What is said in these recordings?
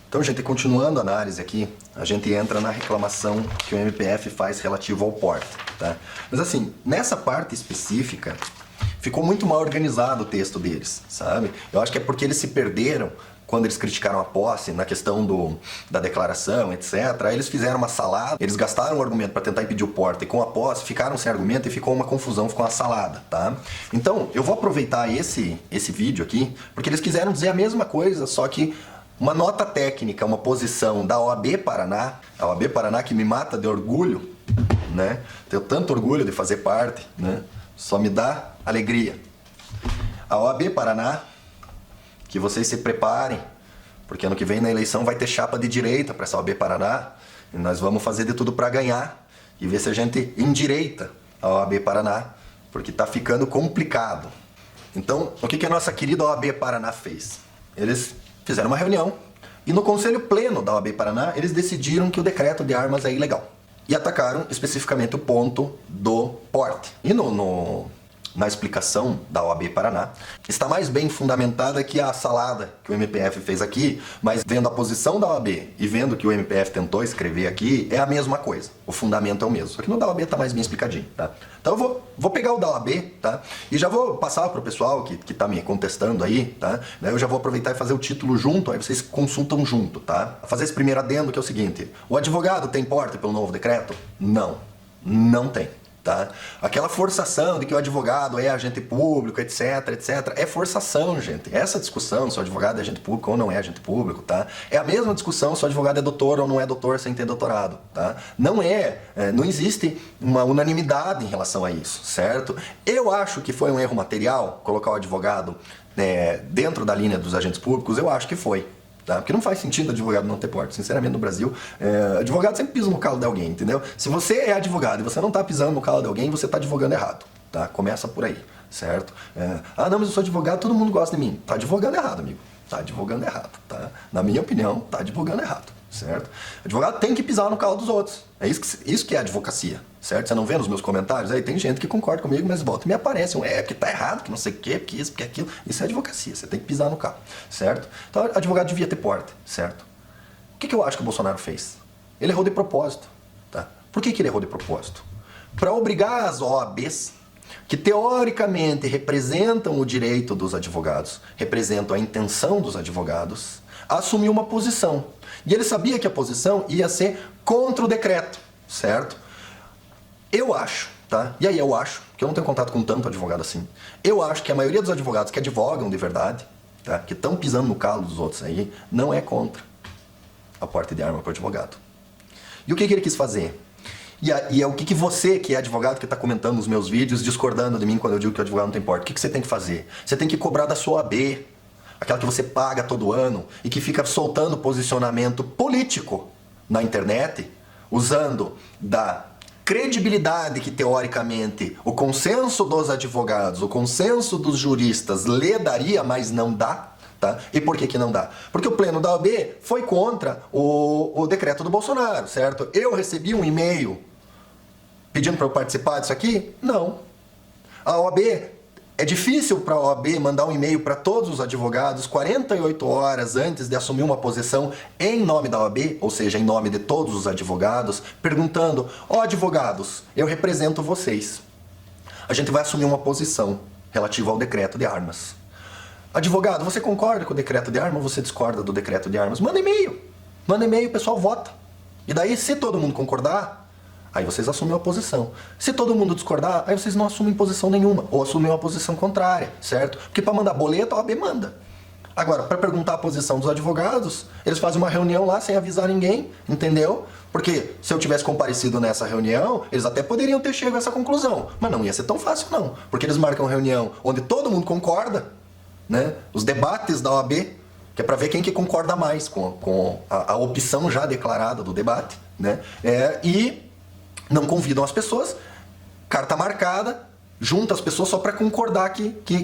Então, gente, continuando a análise aqui, a gente entra na reclamação que o MPF faz relativo ao porte, tá? Mas assim, nessa parte específica, ficou muito mal organizado o texto deles, sabe? Eu acho que é porque eles se perderam quando eles criticaram a posse, na questão da declaração, etc. Aí eles fizeram uma salada, eles gastaram o argumento para tentar impedir o porte e com a posse ficaram sem argumento e ficou uma confusão, ficou uma salada, tá? Então, eu vou aproveitar esse vídeo aqui, porque eles quiseram dizer a mesma coisa, só que uma nota técnica, uma posição da OAB Paraná, a OAB Paraná que me mata de orgulho, né? Tenho tanto orgulho de fazer parte, né? Só me dá alegria. A OAB Paraná, que vocês se preparem, porque ano que vem na eleição vai ter chapa de direita para essa OAB Paraná, e nós vamos fazer de tudo para ganhar e ver se a gente endireita a OAB Paraná, porque tá ficando complicado. Então, o que a nossa querida OAB Paraná fez? Eles fizeram uma reunião e no Conselho Pleno da OAB Paraná eles decidiram que o decreto de armas é ilegal. E atacaram especificamente o ponto do porte. E na explicação da OAB Paraná, está mais bem fundamentada que a salada que o MPF fez aqui, mas vendo a posição da OAB e vendo que o MPF tentou escrever aqui, é a mesma coisa. O fundamento é o mesmo. Só que no da OAB está mais bem explicadinho, tá? Então eu vou pegar o da OAB, tá? E já vou passar para o pessoal que está me contestando aí, tá? Eu já vou aproveitar e fazer o título junto, aí vocês consultam junto, tá? Vou fazer esse primeiro adendo que é o seguinte: o advogado tem porte pelo novo decreto? Não, não tem. Tá? Aquela forçação de que o advogado é agente público, etc, etc, é forçação, gente. Essa discussão se o advogado é agente público ou não é agente público, tá? É a mesma discussão se o advogado é doutor ou não é doutor sem ter doutorado, tá? Não existe uma unanimidade em relação a isso, certo? Eu acho que foi um erro material colocar o advogado dentro da linha dos agentes públicos, eu acho que foi. Tá? Porque não faz sentido advogado não ter porte. Sinceramente, no Brasil, advogado sempre pisa no calo de alguém, entendeu? Se você é advogado e você não está pisando no calo de alguém, você está advogando errado. Tá? Começa por aí, certo? Não, mas eu sou advogado, todo mundo gosta de mim. Tá advogando errado, amigo. Tá advogando errado, tá? Na minha opinião, tá advogando errado, certo? Advogado tem que pisar no calo dos outros. É isso que é advocacia, certo? Você não vê nos meus comentários? Aí tem gente que concorda comigo, mas volta e me aparece porque tá errado, que não sei o quê, porque isso, porque aquilo. Isso é advocacia, você tem que pisar no calo, certo? Então, advogado devia ter porte, certo? O que eu acho que o Bolsonaro fez? Ele errou de propósito, tá? Por que ele errou de propósito? Para obrigar as OABs, que teoricamente representam o direito dos advogados, representam a intenção dos advogados, a assumir uma posição. E ele sabia que a posição ia ser contra o decreto, certo? Eu acho, tá? E aí eu acho, que eu não tenho contato com tanto advogado assim, eu acho que a maioria dos advogados que advogam de verdade, tá? Que estão pisando no calo dos outros aí, não é contra a porte de arma para o advogado. E o que ele quis fazer? E é o que você, que é advogado, que está comentando nos meus vídeos, discordando de mim quando eu digo que o advogado não tem porte, o que você tem que fazer? Você tem que cobrar da sua OAB, aquela que você paga todo ano e que fica soltando posicionamento político na internet, usando da credibilidade que teoricamente o consenso dos advogados, o consenso dos juristas lhe daria, mas não dá. Tá? E por que não dá? Porque o pleno da OAB foi contra o decreto do Bolsonaro, certo? Eu recebi um e-mail pedindo para eu participar disso aqui? Não. A OAB, é difícil para a OAB mandar um e-mail para todos os advogados 48 horas antes de assumir uma posição em nome da OAB, ou seja, em nome de todos os advogados, perguntando: advogados, eu represento vocês. A gente vai assumir uma posição relativa ao decreto de armas. Advogado, você concorda com o decreto de armas ou você discorda do decreto de armas? Manda e-mail. Manda e-mail, o pessoal vota. E daí, se todo mundo concordar, aí vocês assumem uma posição. Se todo mundo discordar, aí vocês não assumem posição nenhuma. Ou assumem uma posição contrária, certo? Porque para mandar boleto, a OAB manda. Agora, para perguntar a posição dos advogados, eles fazem uma reunião lá sem avisar ninguém, entendeu? Porque se eu tivesse comparecido nessa reunião, eles até poderiam ter chegado a essa conclusão. Mas não ia ser tão fácil, não. Porque eles marcam reunião onde todo mundo concorda, né? Os debates da OAB, que é para ver quem que concorda mais com a opção já declarada do debate, né? E não convidam as pessoas, carta marcada, junta as pessoas só para concordar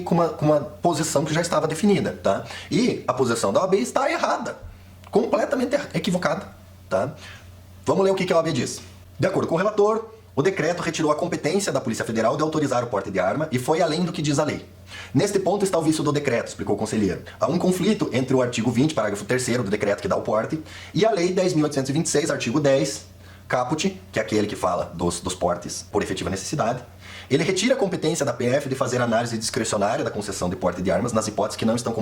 com uma posição que já estava definida, tá? E a posição da OAB está errada, completamente equivocada, tá? Vamos ler o que a OAB diz. De acordo com o relator, O decreto retirou a competência da Polícia Federal de autorizar o porte de arma e foi além do que diz a lei. Neste ponto está o vício do decreto, explicou o conselheiro. Há um conflito entre o artigo 20, parágrafo 3º do decreto que dá o porte, e a lei 10.826, artigo 10, caput, que é aquele que fala dos portes por efetiva necessidade. Ele retira a competência da PF de fazer análise discricionária da concessão de porte de armas nas hipóteses que não estão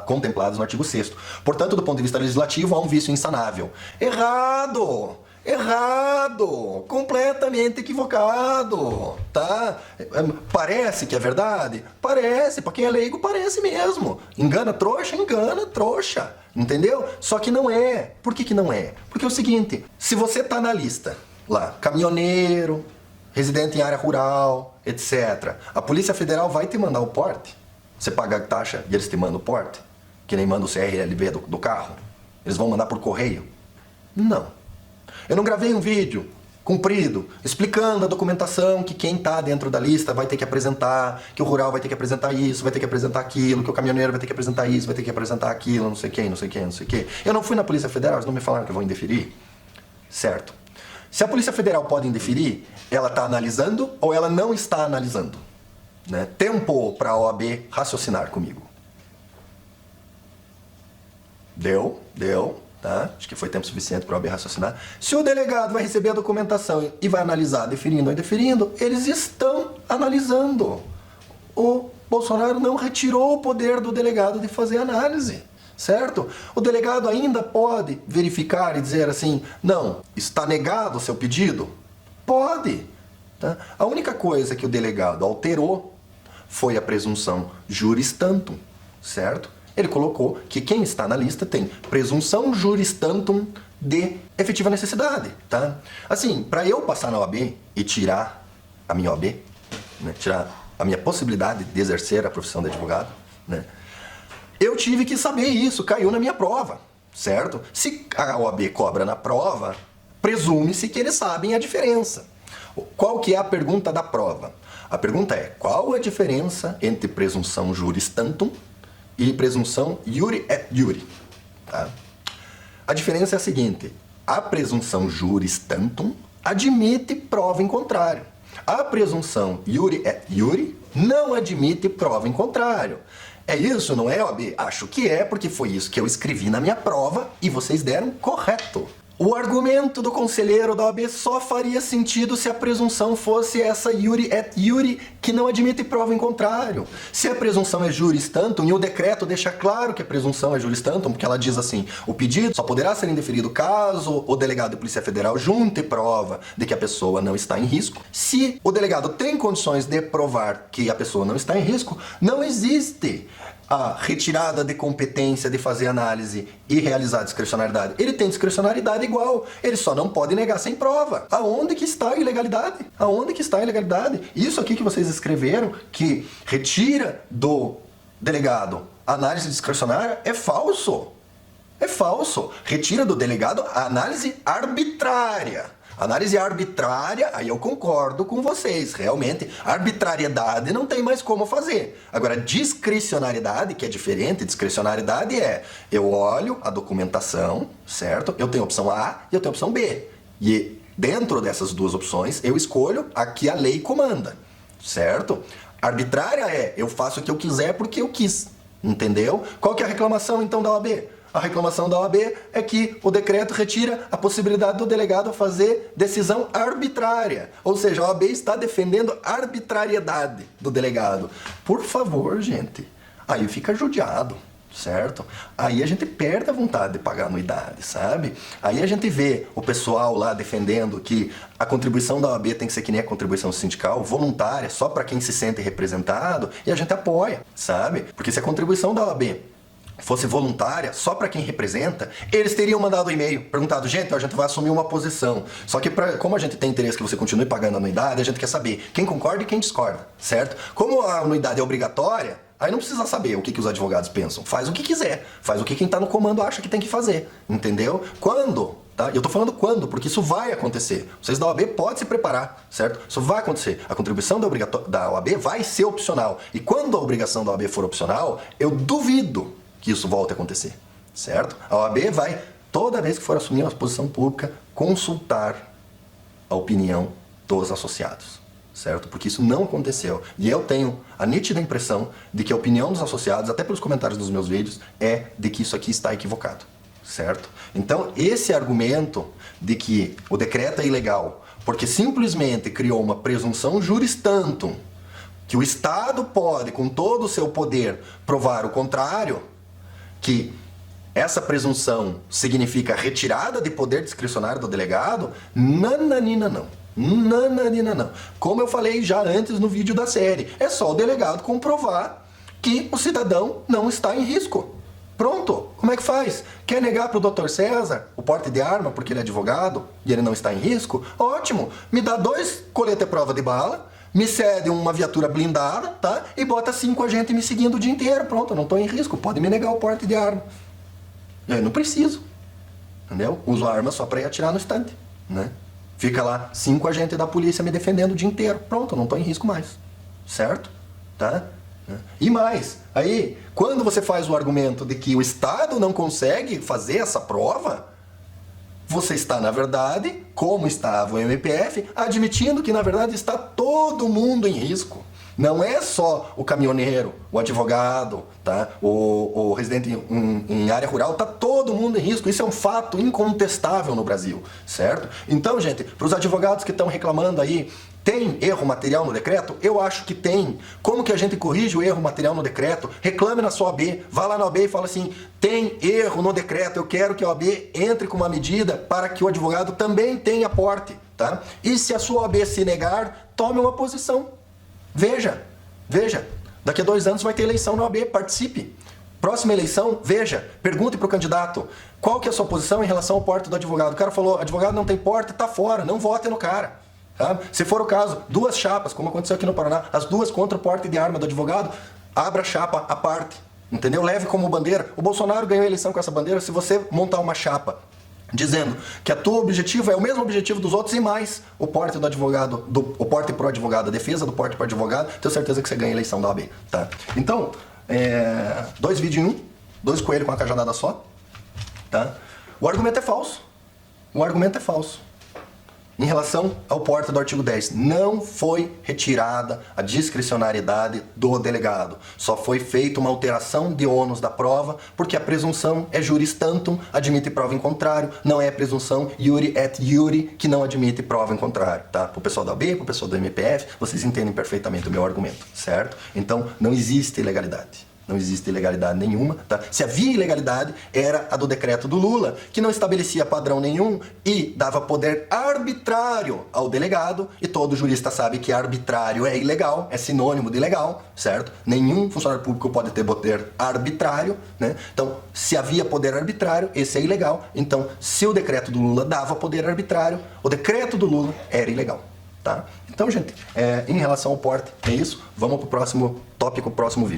contempladas no artigo 6º. Portanto, do ponto de vista legislativo, há um vício insanável. Errado! Errado! Completamente equivocado, tá? Parece que é verdade? Parece, pra quem é leigo parece mesmo. Engana trouxa, entendeu? Só que não é. Por que não é? Porque é o seguinte, se você tá na lista, lá, caminhoneiro, residente em área rural, etc., a Polícia Federal vai te mandar o porte? Você paga a taxa e eles te mandam o porte? Que nem manda o CRLV do carro? Eles vão mandar por correio? Não. Eu não gravei um vídeo comprido explicando a documentação que quem está dentro da lista vai ter que apresentar, que o rural vai ter que apresentar isso, vai ter que apresentar aquilo, que o caminhoneiro vai ter que apresentar isso, vai ter que apresentar aquilo, não sei quem. Eu não fui na Polícia Federal, eles não me falaram que eu vou indeferir? Certo. Se a Polícia Federal pode indeferir, ela está analisando ou ela não está analisando? Né? Tempo para a OAB raciocinar comigo. Deu. Tá? Acho que foi tempo suficiente para a OAB raciocinar. Se o delegado vai receber a documentação e vai analisar, deferindo ou indeferindo, eles estão analisando. O Bolsonaro não retirou o poder do delegado de fazer análise, certo? O delegado ainda pode verificar e dizer assim, não, está negado o seu pedido? Pode. Tá? A única coisa que o delegado alterou foi a presunção juris tantum, certo? Ele colocou que quem está na lista tem presunção juris tantum de efetiva necessidade, tá? Assim, para eu passar na OAB e tirar a minha OAB, né, tirar a minha possibilidade de exercer a profissão de advogado, né, eu tive que saber isso, caiu na minha prova, certo? Se a OAB cobra na prova, presume-se que eles sabem a diferença. Qual que é a pergunta da prova? A pergunta é, qual a diferença entre presunção juris tantum e presunção iure et iure? Tá? A diferença é a seguinte, a presunção juris tantum admite prova em contrário. A presunção iure et iure não admite prova em contrário. É isso, não é, OAB? Acho que é, porque foi isso que eu escrevi na minha prova e vocês deram correto. O argumento do conselheiro da OAB só faria sentido se a presunção fosse essa iure et iure, que não admite prova em contrário. Se a presunção é juris tantum, e o decreto deixa claro que a presunção é juris tantum, porque ela diz assim, o pedido só poderá ser indeferido caso o delegado de Polícia Federal junte prova de que a pessoa não está em risco. Se o delegado tem condições de provar que a pessoa não está em risco, não existe a retirada de competência de fazer análise e realizar discricionariedade. Ele tem discricionariedade igual, ele só não pode negar sem prova. Aonde que está a ilegalidade? Aonde que está a ilegalidade? Isso aqui que vocês escreveram, que retira do delegado a análise discricionária, é falso. É falso. Retira do delegado a análise arbitrária. Análise arbitrária, aí eu concordo com vocês, realmente, arbitrariedade não tem mais como fazer. Agora, discricionariedade, que é diferente, discricionariedade é, eu olho a documentação, certo? Eu tenho a opção A e eu tenho a opção B. E dentro dessas duas opções, eu escolho a que a lei comanda, certo? Arbitrária é, eu faço o que eu quiser porque eu quis, entendeu? Qual que é a reclamação, então, da OAB? A reclamação da OAB é que o decreto retira a possibilidade do delegado fazer decisão arbitrária. Ou seja, a OAB está defendendo a arbitrariedade do delegado. Por favor, gente, aí fica judiado, certo? Aí a gente perde a vontade de pagar anuidade, sabe? Aí a gente vê o pessoal lá defendendo que a contribuição da OAB tem que ser que nem a contribuição sindical, voluntária, só para quem se sente representado, e a gente apoia, sabe? Porque se a contribuição da OAB fosse voluntária, só para quem representa, eles teriam mandado um e-mail, perguntado, gente, a gente vai assumir uma posição. Só que como a gente tem interesse que você continue pagando a anuidade, a gente quer saber quem concorda e quem discorda, certo? Como a anuidade é obrigatória, aí não precisa saber o que os advogados pensam. Faz o que quiser, faz o que quem está no comando acha que tem que fazer, entendeu? Quando? Tá? Eu tô falando quando, porque isso vai acontecer. Vocês da OAB podem se preparar, certo? Isso vai acontecer. A contribuição da OAB vai ser opcional. E quando a obrigação da OAB for opcional, eu duvido que isso volte a acontecer, certo? A OAB vai, toda vez que for assumir uma posição pública, consultar a opinião dos associados, certo? Porque isso não aconteceu. E eu tenho a nítida impressão de que a opinião dos associados, até pelos comentários dos meus vídeos, é de que isso aqui está equivocado, certo? Então, esse argumento de que o decreto é ilegal porque simplesmente criou uma presunção juris tantum, que o Estado pode, com todo o seu poder, provar o contrário, que essa presunção significa retirada de poder discricionário do delegado, nananina não. Nananina não. Como eu falei já antes no vídeo da série, é só o delegado comprovar que o cidadão não está em risco. Pronto, como é que faz? Quer negar para o Dr. César o porte de arma porque ele é advogado e ele não está em risco? Ótimo, me dá 2 coletes à prova de bala, me cede uma viatura blindada, tá? E bota 5 agentes me seguindo o dia inteiro. Pronto, eu não estou em risco, pode me negar o porte de arma. Eu não preciso, entendeu? Uso a arma só para ir atirar no estante, né? Fica lá 5 agentes da polícia me defendendo o dia inteiro. Pronto, eu não estou em risco mais, certo? Tá? E mais, aí, quando você faz o argumento de que o Estado não consegue fazer essa prova, você está, na verdade, como estava o MPF, admitindo que, na verdade, está todo mundo em risco. Não é só o caminhoneiro, o advogado, tá? o residente em área rural, está todo mundo em risco. Isso é um fato incontestável no Brasil, certo? Então, gente, para os advogados que estão reclamando aí, tem erro material no decreto? Eu acho que tem. Como que a gente corrige o erro material no decreto? Reclame na sua OAB, vá lá na OAB e fala assim, tem erro no decreto, eu quero que a OAB entre com uma medida para que o advogado também tenha porte, tá? E se a sua OAB se negar, tome uma posição. Veja, daqui a 2 anos vai ter eleição na OAB, participe. Próxima eleição, veja, pergunte para o candidato qual que é a sua posição em relação ao porte do advogado. O cara falou, advogado não tem porte, tá fora, não vote no cara. Tá? Se for o caso, 2 chapas, como aconteceu aqui no Paraná, as 2 contra o porte de arma do advogado, abra a chapa à parte, entendeu? Leve como bandeira. O Bolsonaro ganhou a eleição com essa bandeira. Se você montar uma chapa dizendo que a tua objetivo é o mesmo objetivo dos outros e mais o porte do advogado, o porte pro advogado, a defesa do porte pro advogado, tenho certeza que você ganha a eleição da OAB, tá? Então, 2 vídeos em 1, 2 coelhos com uma cajadada só, tá? O argumento é falso. O argumento é falso. Em relação ao porte do artigo 10, não foi retirada a discricionariedade do delegado. Só foi feita uma alteração de ônus da prova, porque a presunção é juris tantum, admite prova em contrário, não é a presunção iure et iure, que não admite prova em contrário, tá? Para o pessoal da OAB, para o pessoal do MPF, vocês entendem perfeitamente o meu argumento, certo? Então, não existe ilegalidade. Não existe ilegalidade nenhuma, tá? Se havia ilegalidade, era a do decreto do Lula, que não estabelecia padrão nenhum e dava poder arbitrário ao delegado, e todo jurista sabe que arbitrário é ilegal, é sinônimo de ilegal, certo? Nenhum funcionário público pode ter poder arbitrário, né? Então, se havia poder arbitrário, esse é ilegal. Então, se o decreto do Lula dava poder arbitrário, o decreto do Lula era ilegal, tá? Então, gente, em relação ao porte, é isso. Vamos pro próximo tópico, próximo vídeo.